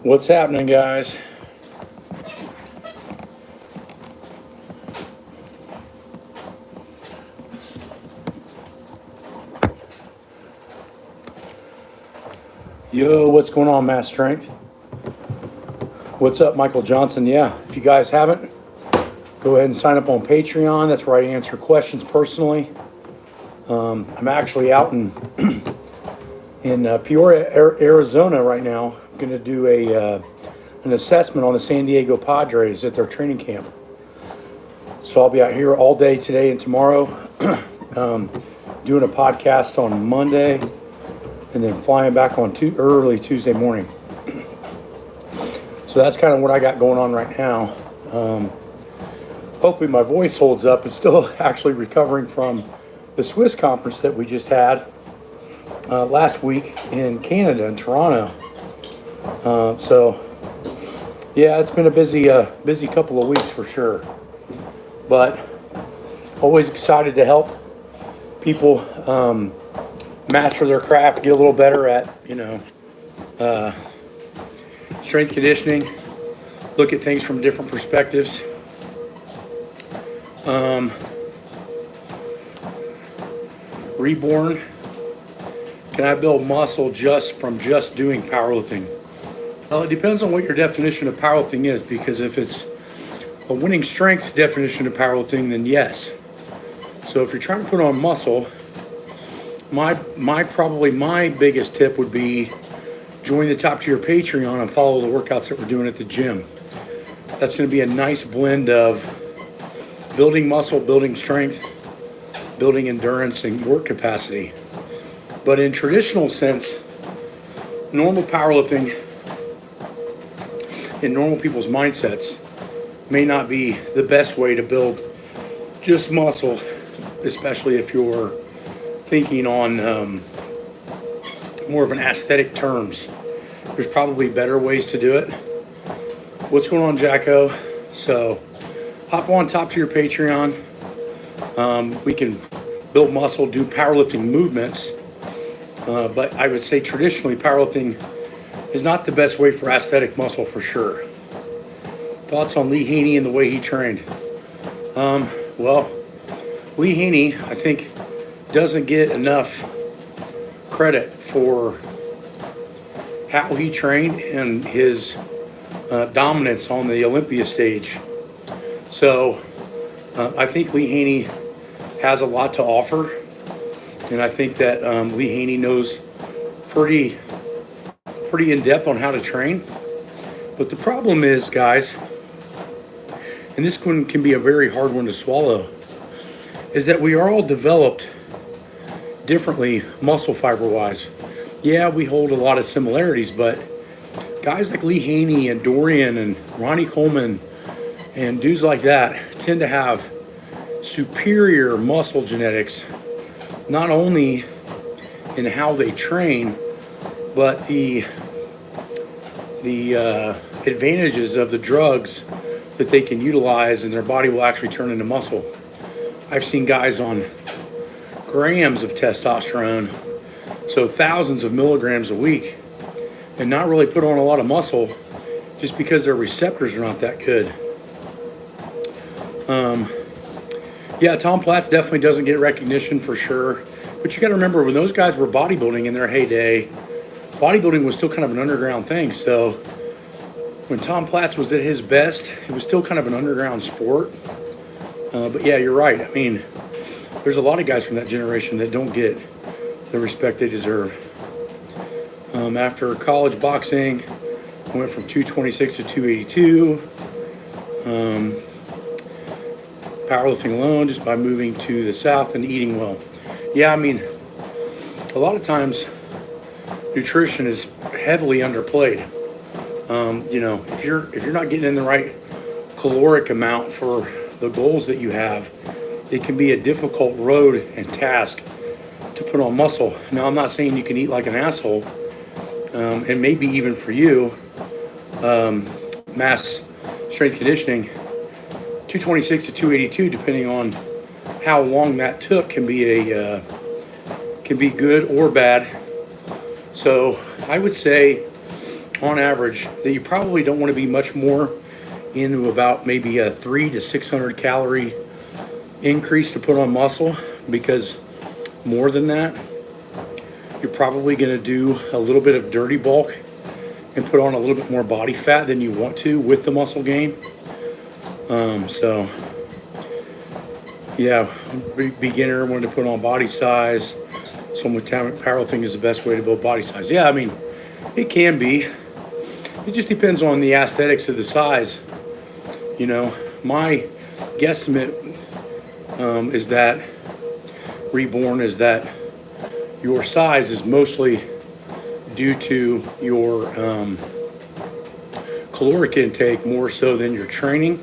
What's happening, guys? Yo, what's going on, Mass Strength? What's up, Michael Johnson? Yeah, if you guys haven't, go ahead and sign up on Patreon. That's where I answer questions personally. I'm actually out in Peoria, Arizona right now. I'm going to do an assessment on the San Diego Padres at their training camp. So I'll be out here all day today and tomorrow, doing a podcast on Monday, and then flying back on early Tuesday morning. So that's kind of what I got going on right now. Hopefully my voice holds up. It's still actually recovering from the Swiss conference that we just had last week in Canada, in Toronto. So yeah, it's been a busy couple of weeks for sure. But always excited to help people master their craft, get a little better at, strength conditioning, look at things from different perspectives. Reborn, can I build muscle from just doing powerlifting? Well, it depends on what your definition of powerlifting is, because if it's a winning strength definition of powerlifting, then yes. So if you're trying to put on muscle, my biggest tip would be join the top tier Patreon and follow the workouts that we're doing at the gym. That's going to be a nice blend of building muscle, building strength, building endurance, and work capacity. But in traditional sense, normal powerlifting in normal people's mindsets may not be the best way to build just muscle, especially if you're thinking on more of an aesthetic terms. There's probably better ways to do it. What's going on, Jacko? So hop on top to your Patreon. We can build muscle, do powerlifting movements, but I would say traditionally powerlifting is not the best way for aesthetic muscle for sure. Thoughts on Lee Haney and the way he trained? Well, Lee Haney, I think, doesn't get enough credit for how he trained and his dominance on the Olympia stage. So I think Lee Haney has a lot to offer, and I think that Lee Haney knows pretty in depth on how to train. But the problem is, guys, and this one can be a very hard one to swallow, is that we are all developed differently muscle fiber wise. Yeah, we hold a lot of similarities, but guys like Lee Haney and Dorian and Ronnie Coleman and dudes like that tend to have superior muscle genetics, not only in how they train, but the advantages of the drugs that they can utilize, and their body will actually turn into muscle. I've seen guys on grams of testosterone, so thousands of milligrams a week, and not really put on a lot of muscle just because their receptors are not that good. Yeah, Tom Platz definitely doesn't get recognition for sure, but you got to remember, when those guys were bodybuilding in their heyday, bodybuilding was still kind of an underground thing. So when Tom Platz was at his best, it was still kind of an underground sport. But yeah, you're right. I mean, there's a lot of guys from that generation that don't get the respect they deserve. After college boxing, I went from 226 to 282. Powerlifting alone, just by moving to the south and eating well. Yeah, I mean, a lot of times nutrition is heavily underplayed. If you're not getting in the right caloric amount for the goals that you have, it can be a difficult road and task to put on muscle. Now, I'm not saying you can eat like an asshole, and maybe even for you, mass strength conditioning, 226 to 282, depending on how long that took, can be good or bad. So I would say, on average, that you probably don't want to be much more into about maybe a 300 to 600 calorie increase to put on muscle, because more than that, you're probably going to do a little bit of dirty bulk and put on a little bit more body fat than you want to with the muscle gain. So yeah, beginner wanted to put on body size. Someone with powerlifting is the best way to build body size. Yeah, I mean, it can be. It just depends on the aesthetics of the size. You know, my guesstimate is that Reborn is that your size is mostly due to your caloric intake more so than your training.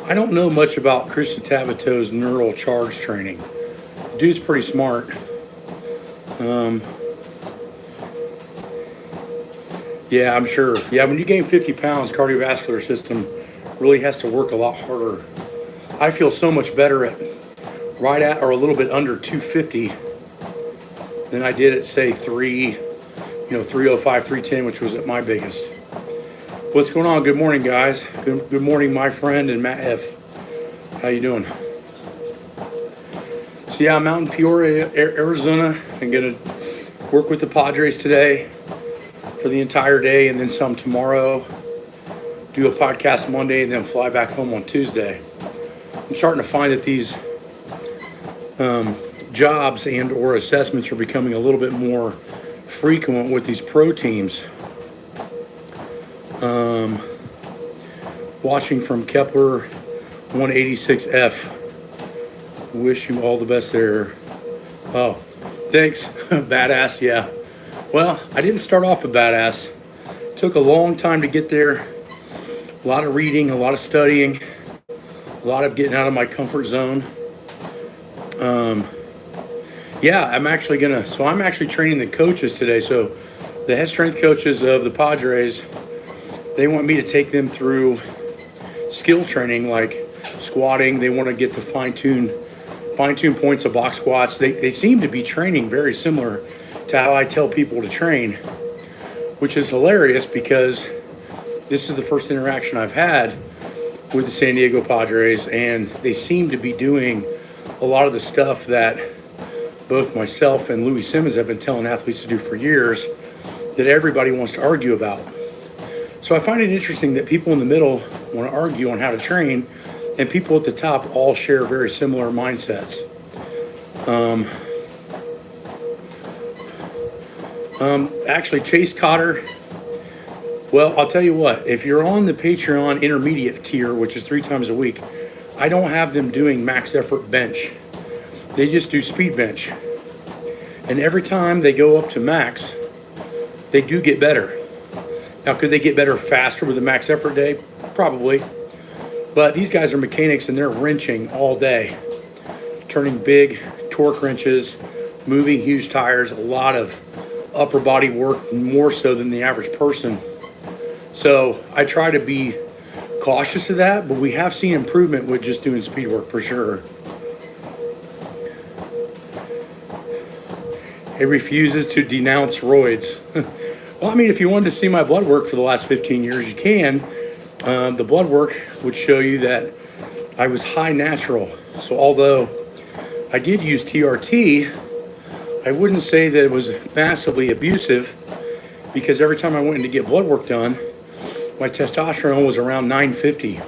I don't know much about Christian Tabato's neural charge training. The dude's pretty smart. Yeah, I'm sure. Yeah, when you gain 50 pounds, cardiovascular system really has to work a lot harder. I feel so much better at right at or a little bit under 250 than I did at, say, 305, 310, which was at my biggest. What's going on? Good morning, guys. Good morning, my friend and Matt F. How you doing? So yeah, I'm out in Peoria, Arizona. I'm gonna work with the Padres today for the entire day, and then some tomorrow. Do a podcast Monday, and then fly back home on Tuesday. I'm starting to find that these jobs and or assessments are becoming a little bit more frequent with these pro teams. Watching from Kepler 186F. Wish you all the best there. Oh, thanks. Badass, yeah. Well, I didn't start off a badass. Took a long time to get there. A lot of reading, a lot of studying, a lot of getting out of my comfort zone. Yeah, I'm actually training the coaches today. So the head strength coaches of the Padres, they want me to take them through skill training like squatting. They want to get the fine-tune points of box squats. They seem to be training very similar to how I tell people to train, which is hilarious because this is the first interaction I've had with the San Diego Padres, and they seem to be doing a lot of the stuff that both myself and Louis Simmons have been telling athletes to do for years that everybody wants to argue about. So I find it interesting that people in the middle want to argue on how to train, and people at the top all share very similar mindsets. Actually, Chase Cotter, well, I'll tell you what, if you're on the Patreon intermediate tier, which is 3 times a week, I don't have them doing max effort bench. They just do speed bench. And every time they go up to max, they do get better. Now, could they get better faster with a max effort day? Probably. But these guys are mechanics, and they're wrenching all day, turning big torque wrenches, moving huge tires, a lot of upper body work, more so than the average person. So I try to be cautious of that, but we have seen improvement with just doing speed work for sure. It refuses to denounce roids. Well, I mean, if you wanted to see my blood work for the last 15 years, you can. The blood work would show you that I was high natural. So although I did use TRT, I wouldn't say that it was massively abusive, because every time I went in to get blood work done, my testosterone was around 950.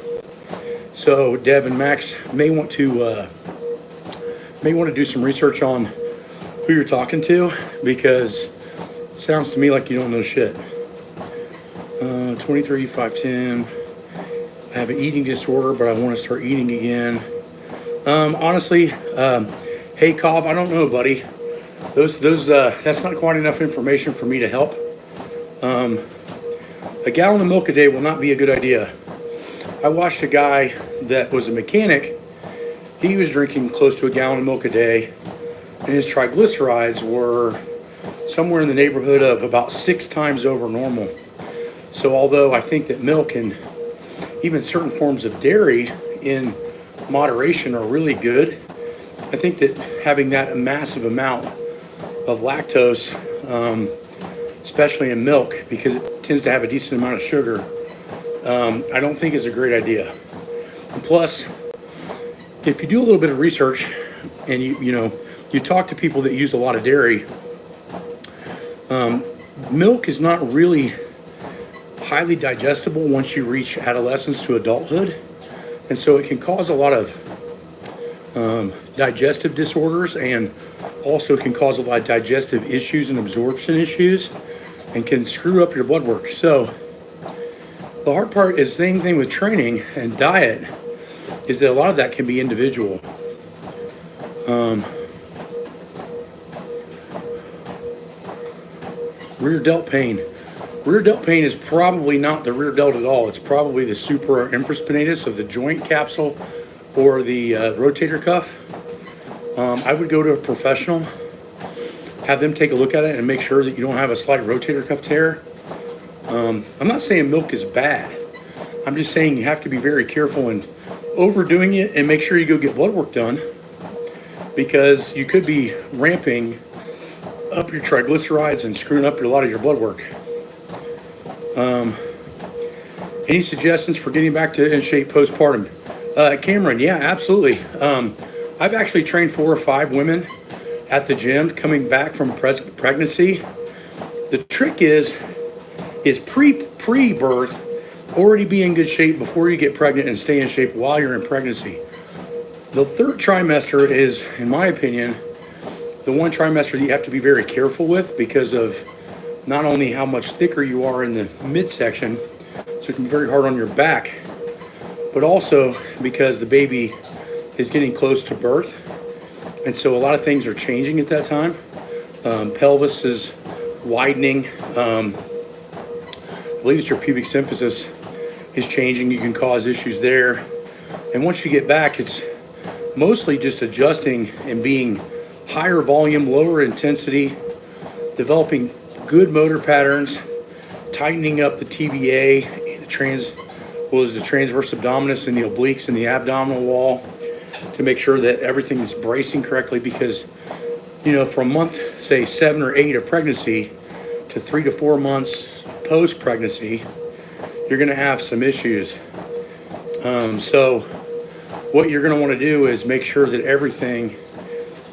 So Dev and Max may want to do some research on who you're talking to, because it sounds to me like you don't know shit. 23, 5'10". I have an eating disorder, but I want to start eating again. Honestly, hey Cobb, I don't know, buddy. That's not quite enough information for me to help. A gallon of milk a day will not be a good idea. I watched a guy that was a mechanic. He was drinking close to a gallon of milk a day, and his triglycerides were somewhere in the neighborhood of about 6 times over normal. So although I think that milk and even certain forms of dairy in moderation are really good, I think that having that massive amount of lactose, especially in milk, because it tends to have a decent amount of sugar, I don't think is a great idea. And plus, if you do a little bit of research and you talk to people that use a lot of dairy, milk is not really highly digestible once you reach adolescence to adulthood, and so it can cause a lot of digestive disorders, and also can cause a lot of digestive issues and absorption issues, and can screw up your blood work. So the hard part is the same thing with training and diet, is that a lot of that can be individual. Rear delt pain. Rear delt pain is probably not the rear delt at all. It's probably the supra infraspinatus of the joint capsule or the rotator cuff. I would go to a professional, have them take a look at it and make sure that you don't have a slight rotator cuff tear. I'm not saying milk is bad. I'm just saying you have to be very careful in overdoing it, and make sure you go get blood work done, because you could be ramping up your triglycerides and screwing up a lot of your blood work. Any suggestions for getting back to in shape postpartum? Cameron, yeah, absolutely. I've actually trained 4 or 5 women at the gym coming back from pregnancy. The trick is pre-birth, already be in good shape before you get pregnant and stay in shape while you're in pregnancy. The 3rd trimester is, in my opinion, the one trimester that you have to be very careful with, because of not only how much thicker you are in the midsection, so it can be very hard on your back, but also because the baby is getting close to birth. And so a lot of things are changing at that time. Pelvis is widening. I believe it's your pubic symphysis is changing. You can cause issues there. And once you get back, it's mostly just adjusting and being higher volume, lower intensity, developing good motor patterns, tightening up the TVA, the transverse abdominis and the obliques and the abdominal wall, to make sure that everything is bracing correctly, because from month, say 7 or 8 of pregnancy to 3 to 4 months post-pregnancy, you're going to have some issues. So what you're going to want to do is make sure that everything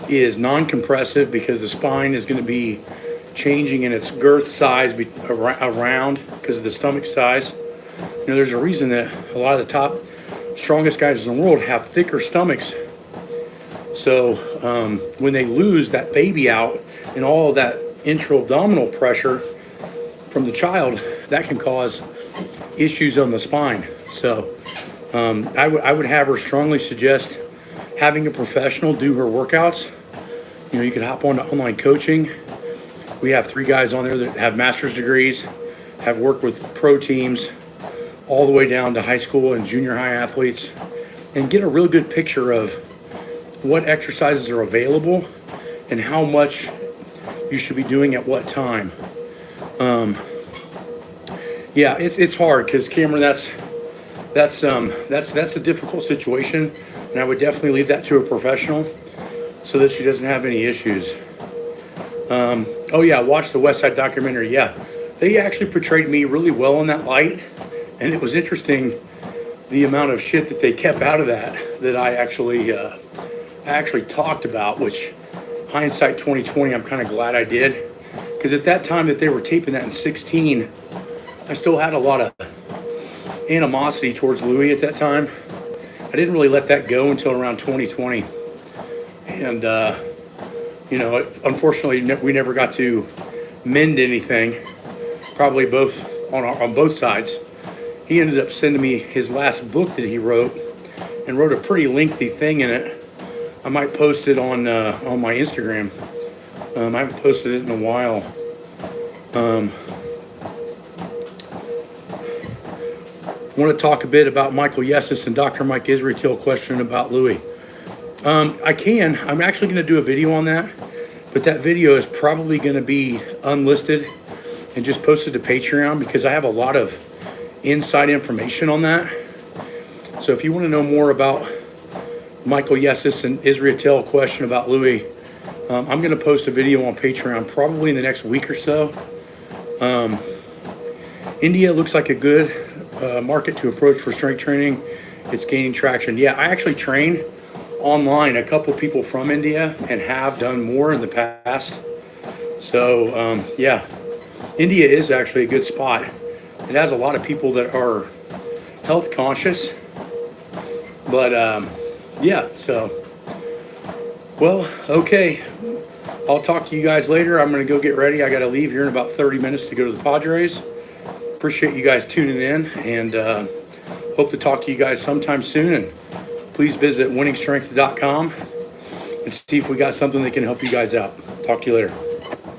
is non-compressive, because the spine is going to be changing in its girth size around because of the stomach size. There's a reason that a lot of the top strongest guys in the world have thicker stomachs. So when they lose that baby out and all of that intra-abdominal pressure from the child, that can cause issues on the spine. So I would have her strongly suggest having a professional do her workouts. You could hop on to online coaching. We have 3 guys on there that have master's degrees, have worked with pro teams, all the way down to high school and junior high athletes, and get a real good picture of what exercises are available and how much you should be doing at what time. Yeah, it's hard, because Cameron, that's a difficult situation, and I would definitely leave that to a professional so that she doesn't have any issues. Oh yeah, watch the West Side documentary. Yeah, they actually portrayed me really well in that light, and it was interesting the amount of shit that they kept out of that I actually talked about, which hindsight 2020, I'm kind of glad I did, because at that time that they were taping that in 16, I still had a lot of animosity towards Louis at that time. I didn't really let that go until around 2020, and unfortunately we never got to mend anything, probably both on both sides. He ended up sending me his last book that he wrote, and wrote a pretty lengthy thing in it. I might post it on my Instagram. I haven't posted it in a while. Want to talk a bit about Michael Yesis and Dr. Mike Israel question about Louis. I can. I'm actually going to do a video on that, but that video is probably going to be unlisted and just post it to Patreon because I have a lot of inside information on that. So if you want to know more about Michael Yesis and Israel question about Louis, I'm going to post a video on Patreon probably in the next week or so. India looks like a good market to approach for strength training. It's gaining traction. Yeah, I actually train online a couple people from India and have done more in the past. So yeah, India is actually a good spot. It has a lot of people that are health conscious, but yeah, so, well, okay. I'll talk to you guys later. I'm going to go get ready. I got to leave here in about 30 minutes to go to the Padres. Appreciate you guys tuning in, and hope to talk to you guys sometime soon. And please visit winningstrength.com and see if we got something that can help you guys out. Talk to you later.